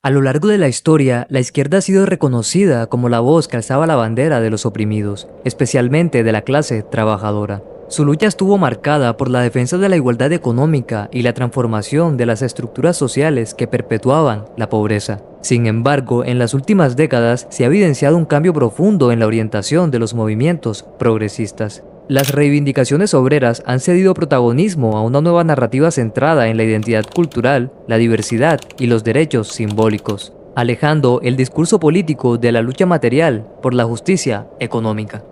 A lo largo de la historia, la izquierda ha sido reconocida como la voz que alzaba la bandera de los oprimidos, especialmente de la clase trabajadora. Su lucha estuvo marcada por la defensa de la igualdad económica y la transformación de las estructuras sociales que perpetuaban la pobreza. Sin embargo, en las últimas décadas se ha evidenciado un cambio profundo en la orientación de los movimientos progresistas. Las reivindicaciones obreras han cedido protagonismo a una nueva narrativa centrada en la identidad cultural, la diversidad y los derechos simbólicos, alejando el discurso político de la lucha material por la justicia económica.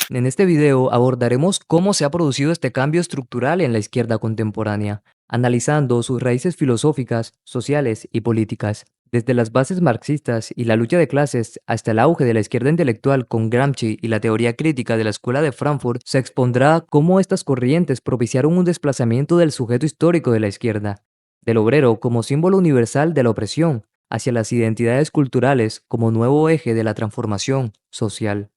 En este video abordaremos cómo se ha producido este cambio estructural en la izquierda contemporánea, analizando sus raíces filosóficas, sociales y políticas, desde las bases marxistas y la lucha de clases hasta el auge de la izquierda intelectual con Gramsci y la teoría crítica de la Escuela de Frankfurt. Se expondrá cómo estas corrientes propiciaron un desplazamiento del sujeto histórico de la izquierda, del obrero como símbolo universal de la opresión, hacia las identidades culturales como nuevo eje de la transformación social.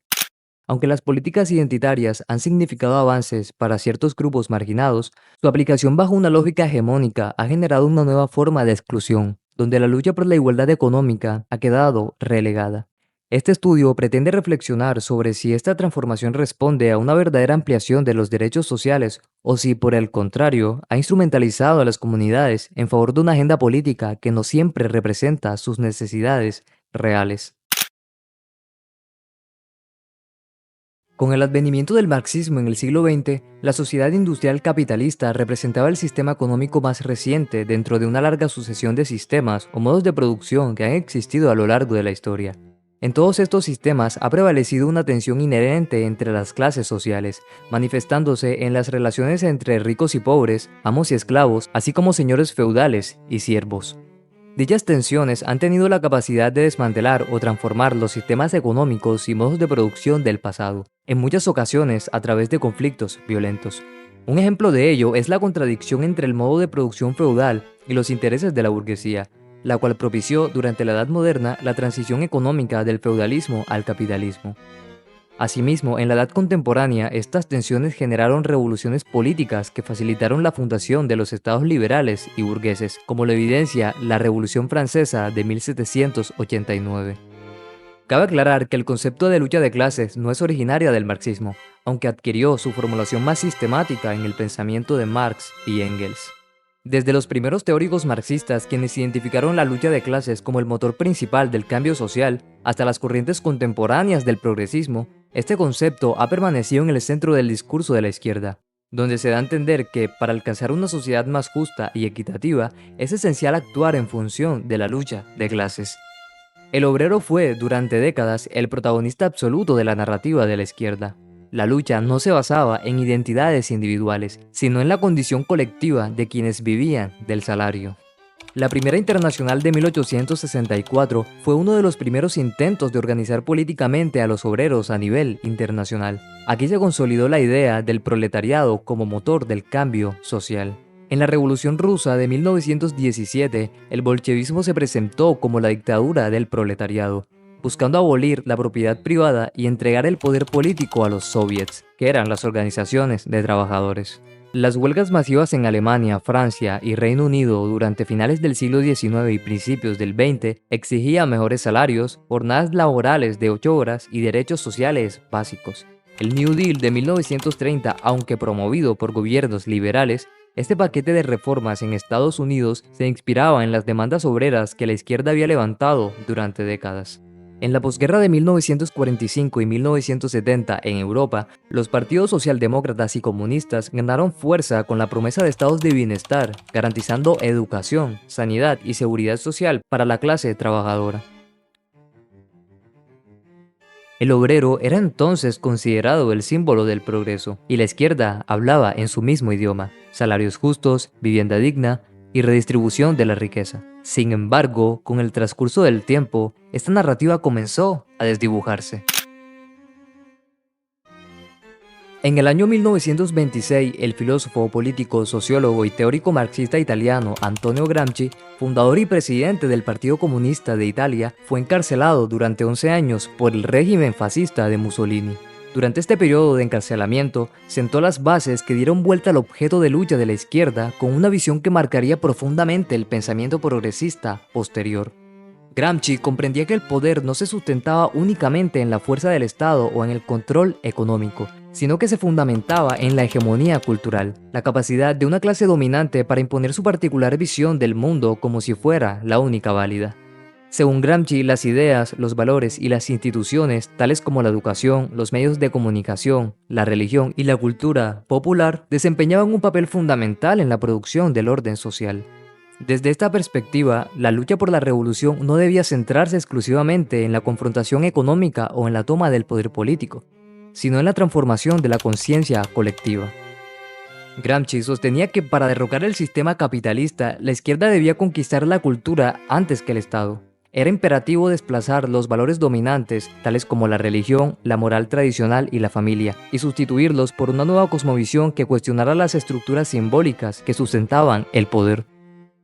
Aunque las políticas identitarias han significado avances para ciertos grupos marginados, su aplicación bajo una lógica hegemónica ha generado una nueva forma de exclusión, donde la lucha por la igualdad económica ha quedado relegada. Este estudio pretende reflexionar sobre si esta transformación responde a una verdadera ampliación de los derechos sociales o si, por el contrario, ha instrumentalizado a las comunidades en favor de una agenda política que no siempre representa sus necesidades reales. Con el advenimiento del marxismo en el siglo XX, la sociedad industrial capitalista representaba el sistema económico más reciente dentro de una larga sucesión de sistemas o modos de producción que han existido a lo largo de la historia. En todos estos sistemas ha prevalecido una tensión inherente entre las clases sociales, manifestándose en las relaciones entre ricos y pobres, amos y esclavos, así como señores feudales y siervos. Dichas tensiones han tenido la capacidad de desmantelar o transformar los sistemas económicos y modos de producción del pasado, en muchas ocasiones a través de conflictos violentos. Un ejemplo de ello es la contradicción entre el modo de producción feudal y los intereses de la burguesía, la cual propició durante la Edad Moderna la transición económica del feudalismo al capitalismo. Asimismo, en la Edad Contemporánea, estas tensiones generaron revoluciones políticas que facilitaron la fundación de los estados liberales y burgueses, como lo evidencia la Revolución Francesa de 1789. Cabe aclarar que el concepto de lucha de clases no es originaria del marxismo, aunque adquirió su formulación más sistemática en el pensamiento de Marx y Engels. Desde los primeros teóricos marxistas, quienes identificaron la lucha de clases como el motor principal del cambio social, hasta las corrientes contemporáneas del progresismo, este concepto ha permanecido en el centro del discurso de la izquierda, donde se da a entender que, para alcanzar una sociedad más justa y equitativa, es esencial actuar en función de la lucha de clases. El obrero fue, durante décadas, el protagonista absoluto de la narrativa de la izquierda. La lucha no se basaba en identidades individuales, sino en la condición colectiva de quienes vivían del salario. La Primera Internacional de 1864 fue uno de los primeros intentos de organizar políticamente a los obreros a nivel internacional. Aquí se consolidó la idea del proletariado como motor del cambio social. En la Revolución Rusa de 1917, el bolchevismo se presentó como la dictadura del proletariado, buscando abolir la propiedad privada y entregar el poder político a los soviets, que eran las organizaciones de trabajadores. Las huelgas masivas en Alemania, Francia y Reino Unido durante finales del siglo XIX y principios del XX exigían mejores salarios, jornadas laborales de 8 horas y derechos sociales básicos. El New Deal de 1930, aunque promovido por gobiernos liberales, este paquete de reformas en Estados Unidos se inspiraba en las demandas obreras que la izquierda había levantado durante décadas. En la posguerra de 1945 y 1970 en Europa, los partidos socialdemócratas y comunistas ganaron fuerza con la promesa de estados de bienestar, garantizando educación, sanidad y seguridad social para la clase trabajadora. El obrero era entonces considerado el símbolo del progreso, y la izquierda hablaba en su mismo idioma: salarios justos, vivienda digna y redistribución de la riqueza. Sin embargo, con el transcurso del tiempo, esta narrativa comenzó a desdibujarse. En el año 1926, el filósofo, político, sociólogo y teórico marxista italiano Antonio Gramsci, fundador y presidente del Partido Comunista de Italia, fue encarcelado durante 11 años por el régimen fascista de Mussolini. Durante este periodo de encarcelamiento, sentó las bases que dieron vuelta al objeto de lucha de la izquierda con una visión que marcaría profundamente el pensamiento progresista posterior. Gramsci comprendía que el poder no se sustentaba únicamente en la fuerza del Estado o en el control económico, sino que se fundamentaba en la hegemonía cultural, la capacidad de una clase dominante para imponer su particular visión del mundo como si fuera la única válida. Según Gramsci, las ideas, los valores y las instituciones, tales como la educación, los medios de comunicación, la religión y la cultura popular, desempeñaban un papel fundamental en la producción del orden social. Desde esta perspectiva, la lucha por la revolución no debía centrarse exclusivamente en la confrontación económica o en la toma del poder político, sino en la transformación de la conciencia colectiva. Gramsci sostenía que para derrocar el sistema capitalista, la izquierda debía conquistar la cultura antes que el Estado. Era imperativo desplazar los valores dominantes, tales como la religión, la moral tradicional y la familia, y sustituirlos por una nueva cosmovisión que cuestionara las estructuras simbólicas que sustentaban el poder.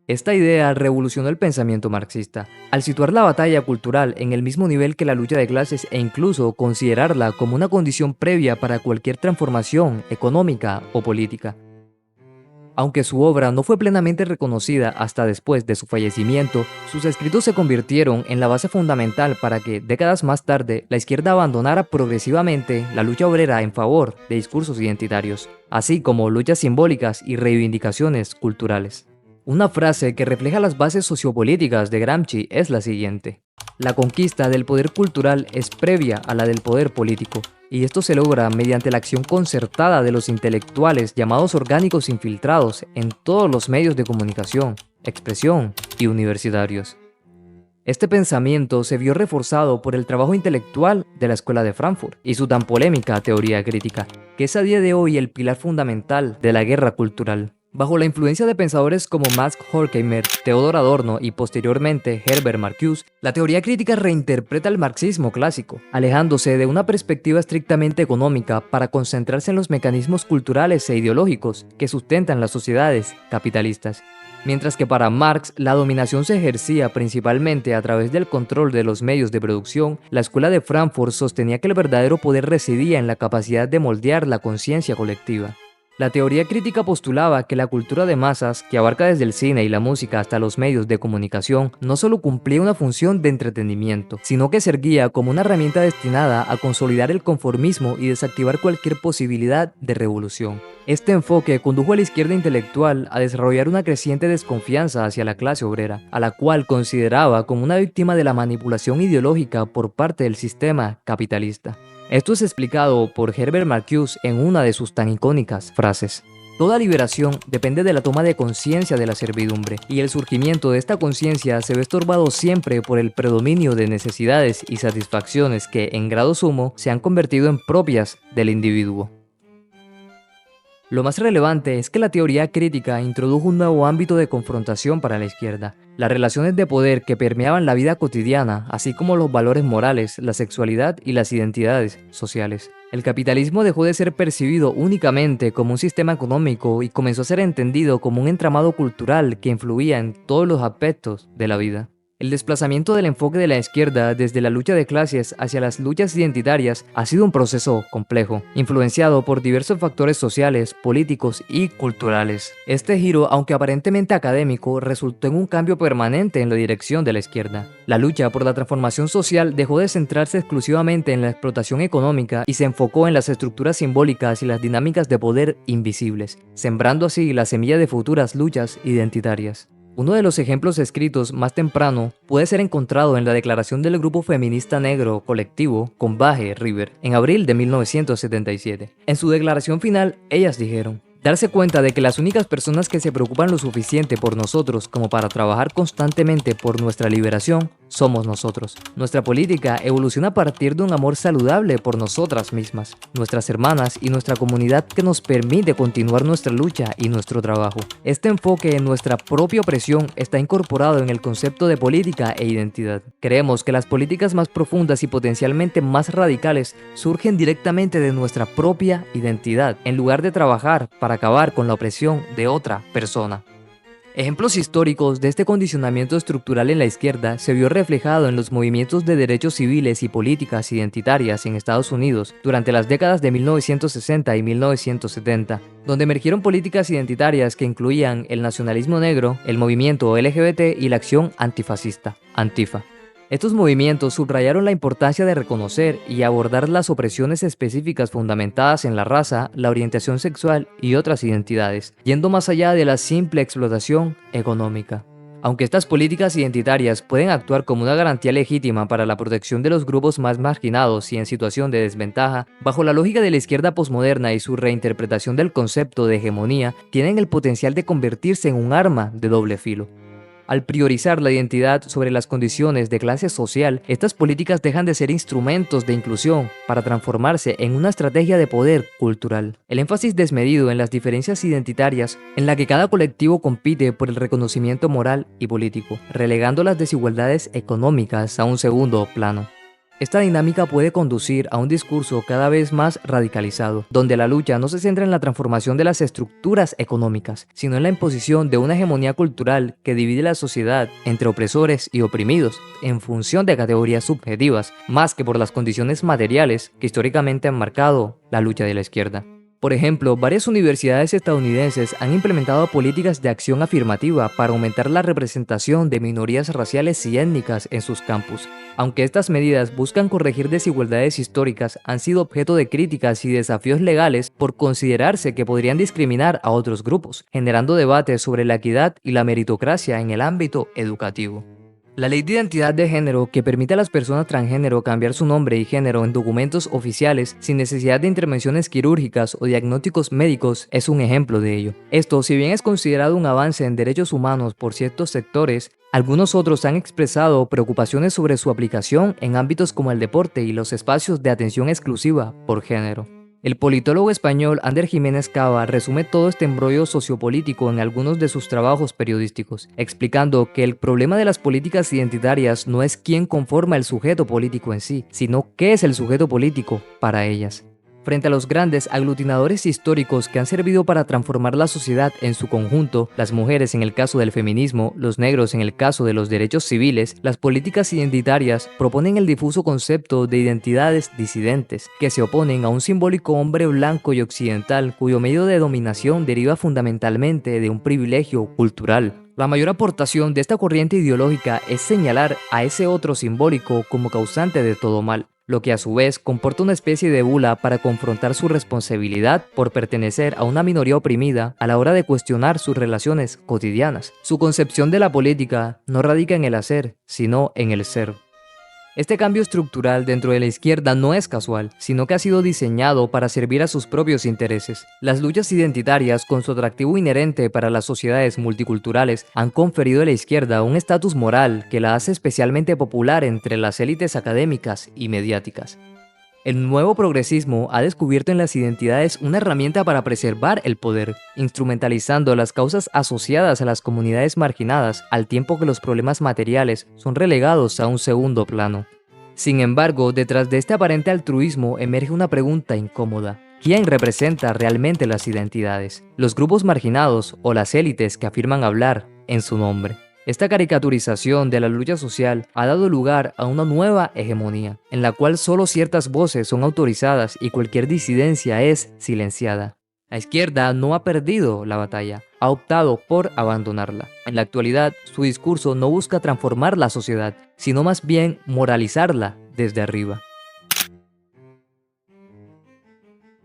Esta idea revolucionó el pensamiento marxista, al situar la batalla cultural en el mismo nivel que la lucha de clases e incluso considerarla como una condición previa para cualquier transformación económica o política. Aunque su obra no fue plenamente reconocida hasta después de su fallecimiento, sus escritos se convirtieron en la base fundamental para que, décadas más tarde, la izquierda abandonara progresivamente la lucha obrera en favor de discursos identitarios, así como luchas simbólicas y reivindicaciones culturales. Una frase que refleja las bases sociopolíticas de Gramsci es la siguiente: la conquista del poder cultural es previa a la del poder político, y esto se logra mediante la acción concertada de los intelectuales llamados orgánicos infiltrados en todos los medios de comunicación, expresión y universitarios. Este pensamiento se vio reforzado por el trabajo intelectual de la Escuela de Frankfurt y su tan polémica teoría crítica, que es a día de hoy el pilar fundamental de la guerra cultural. Bajo la influencia de pensadores como Max Horkheimer, Theodor Adorno y posteriormente Herbert Marcuse, la teoría crítica reinterpreta el marxismo clásico, alejándose de una perspectiva estrictamente económica para concentrarse en los mecanismos culturales e ideológicos que sustentan las sociedades capitalistas. Mientras que para Marx la dominación se ejercía principalmente a través del control de los medios de producción, la Escuela de Frankfurt sostenía que el verdadero poder residía en la capacidad de moldear la conciencia colectiva. La teoría crítica postulaba que la cultura de masas, que abarca desde el cine y la música hasta los medios de comunicación, no solo cumplía una función de entretenimiento, sino que servía como una herramienta destinada a consolidar el conformismo y desactivar cualquier posibilidad de revolución. Este enfoque condujo a la izquierda intelectual a desarrollar una creciente desconfianza hacia la clase obrera, a la cual consideraba como una víctima de la manipulación ideológica por parte del sistema capitalista. Esto es explicado por Herbert Marcuse en una de sus tan icónicas frases: toda liberación depende de la toma de conciencia de la servidumbre, y el surgimiento de esta conciencia se ve estorbado siempre por el predominio de necesidades y satisfacciones que, en grado sumo, se han convertido en propias del individuo. Lo más relevante es que la teoría crítica introdujo un nuevo ámbito de confrontación para la izquierda: las relaciones de poder que permeaban la vida cotidiana, así como los valores morales, la sexualidad y las identidades sociales. El capitalismo dejó de ser percibido únicamente como un sistema económico y comenzó a ser entendido como un entramado cultural que influía en todos los aspectos de la vida. El desplazamiento del enfoque de la izquierda desde la lucha de clases hacia las luchas identitarias ha sido un proceso complejo, influenciado por diversos factores sociales, políticos y culturales. Este giro, aunque aparentemente académico, resultó en un cambio permanente en la dirección de la izquierda. La lucha por la transformación social dejó de centrarse exclusivamente en la explotación económica y se enfocó en las estructuras simbólicas y las dinámicas de poder invisibles, sembrando así la semilla de futuras luchas identitarias. Uno de los ejemplos escritos más temprano puede ser encontrado en la declaración del grupo feminista negro colectivo Combahee River en abril de 1977. En su declaración final, ellas dijeron: darse cuenta de que las únicas personas que se preocupan lo suficiente por nosotros como para trabajar constantemente por nuestra liberación somos nosotros. Nuestra política evoluciona a partir de un amor saludable por nosotras mismas, nuestras hermanas y nuestra comunidad, que nos permite continuar nuestra lucha y nuestro trabajo. Este enfoque en nuestra propia opresión está incorporado en el concepto de política e identidad. Creemos que las políticas más profundas y potencialmente más radicales surgen directamente de nuestra propia identidad, en lugar de trabajar para acabar con la opresión de otra persona. Ejemplos históricos de este condicionamiento estructural en la izquierda se vio reflejado en los movimientos de derechos civiles y políticas identitarias en Estados Unidos durante las décadas de 1960 y 1970, donde emergieron políticas identitarias que incluían el nacionalismo negro, el movimiento LGBT y la acción antifascista, Antifa. Estos movimientos subrayaron la importancia de reconocer y abordar las opresiones específicas fundamentadas en la raza, la orientación sexual y otras identidades, yendo más allá de la simple explotación económica. Aunque estas políticas identitarias pueden actuar como una garantía legítima para la protección de los grupos más marginados y en situación de desventaja, bajo la lógica de la izquierda posmoderna y su reinterpretación del concepto de hegemonía, tienen el potencial de convertirse en un arma de doble filo. Al priorizar la identidad sobre las condiciones de clase social, estas políticas dejan de ser instrumentos de inclusión para transformarse en una estrategia de poder cultural. El énfasis desmedido en las diferencias identitarias, en la que cada colectivo compite por el reconocimiento moral y político, relegando las desigualdades económicas a un segundo plano. Esta dinámica puede conducir a un discurso cada vez más radicalizado, donde la lucha no se centra en la transformación de las estructuras económicas, sino en la imposición de una hegemonía cultural que divide la sociedad entre opresores y oprimidos, en función de categorías subjetivas, más que por las condiciones materiales que históricamente han marcado la lucha de la izquierda. Por ejemplo, varias universidades estadounidenses han implementado políticas de acción afirmativa para aumentar la representación de minorías raciales y étnicas en sus campus. Aunque estas medidas buscan corregir desigualdades históricas, han sido objeto de críticas y desafíos legales por considerarse que podrían discriminar a otros grupos, generando debates sobre la equidad y la meritocracia en el ámbito educativo. La ley de identidad de género, que permite a las personas transgénero cambiar su nombre y género en documentos oficiales sin necesidad de intervenciones quirúrgicas o diagnósticos médicos, es un ejemplo de ello. Esto, si bien es considerado un avance en derechos humanos por ciertos sectores, algunos otros han expresado preocupaciones sobre su aplicación en ámbitos como el deporte y los espacios de atención exclusiva por género. El politólogo español Ander Jiménez Cava resume todo este embrollo sociopolítico en algunos de sus trabajos periodísticos, explicando que el problema de las políticas identitarias no es quién conforma el sujeto político en sí, sino qué es el sujeto político para ellas. Frente a los grandes aglutinadores históricos que han servido para transformar la sociedad en su conjunto, las mujeres en el caso del feminismo, los negros en el caso de los derechos civiles, las políticas identitarias proponen el difuso concepto de identidades disidentes, que se oponen a un simbólico hombre blanco y occidental cuyo medio de dominación deriva fundamentalmente de un privilegio cultural. La mayor aportación de esta corriente ideológica es señalar a ese otro simbólico como causante de todo mal, lo que a su vez comporta una especie de bula para confrontar su responsabilidad por pertenecer a una minoría oprimida a la hora de cuestionar sus relaciones cotidianas. Su concepción de la política no radica en el hacer, sino en el ser. Este cambio estructural dentro de la izquierda no es casual, sino que ha sido diseñado para servir a sus propios intereses. Las luchas identitarias, con su atractivo inherente para las sociedades multiculturales, han conferido a la izquierda un estatus moral que la hace especialmente popular entre las élites académicas y mediáticas. El nuevo progresismo ha descubierto en las identidades una herramienta para preservar el poder, instrumentalizando las causas asociadas a las comunidades marginadas, al tiempo que los problemas materiales son relegados a un segundo plano. Sin embargo, detrás de este aparente altruismo emerge una pregunta incómoda. ¿Quién representa realmente las identidades? ¿Los grupos marginados o las élites que afirman hablar en su nombre? Esta caricaturización de la lucha social ha dado lugar a una nueva hegemonía, en la cual solo ciertas voces son autorizadas y cualquier disidencia es silenciada. La izquierda no ha perdido la batalla, ha optado por abandonarla. En la actualidad, su discurso no busca transformar la sociedad, sino más bien moralizarla desde arriba.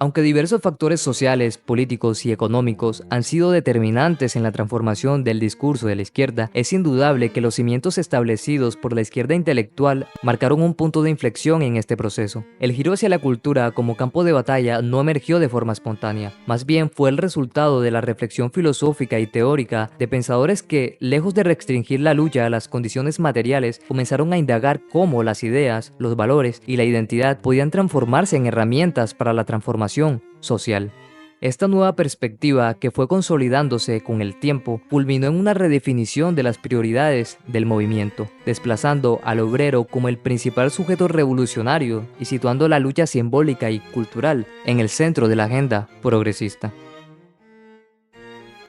Aunque diversos factores sociales, políticos y económicos han sido determinantes en la transformación del discurso de la izquierda, es indudable que los cimientos establecidos por la izquierda intelectual marcaron un punto de inflexión en este proceso. El giro hacia la cultura como campo de batalla no emergió de forma espontánea, más bien fue el resultado de la reflexión filosófica y teórica de pensadores que, lejos de restringir la lucha a las condiciones materiales, comenzaron a indagar cómo las ideas, los valores y la identidad podían transformarse en herramientas para la transformación social. Esta nueva perspectiva, que fue consolidándose con el tiempo, culminó en una redefinición de las prioridades del movimiento, desplazando al obrero como el principal sujeto revolucionario y situando la lucha simbólica y cultural en el centro de la agenda progresista.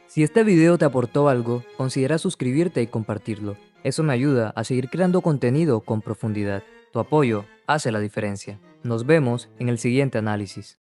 Si este video te aportó algo, considera suscribirte y compartirlo. Eso me ayuda a seguir creando contenido con profundidad. Tu apoyo hace la diferencia. Nos vemos en el siguiente análisis.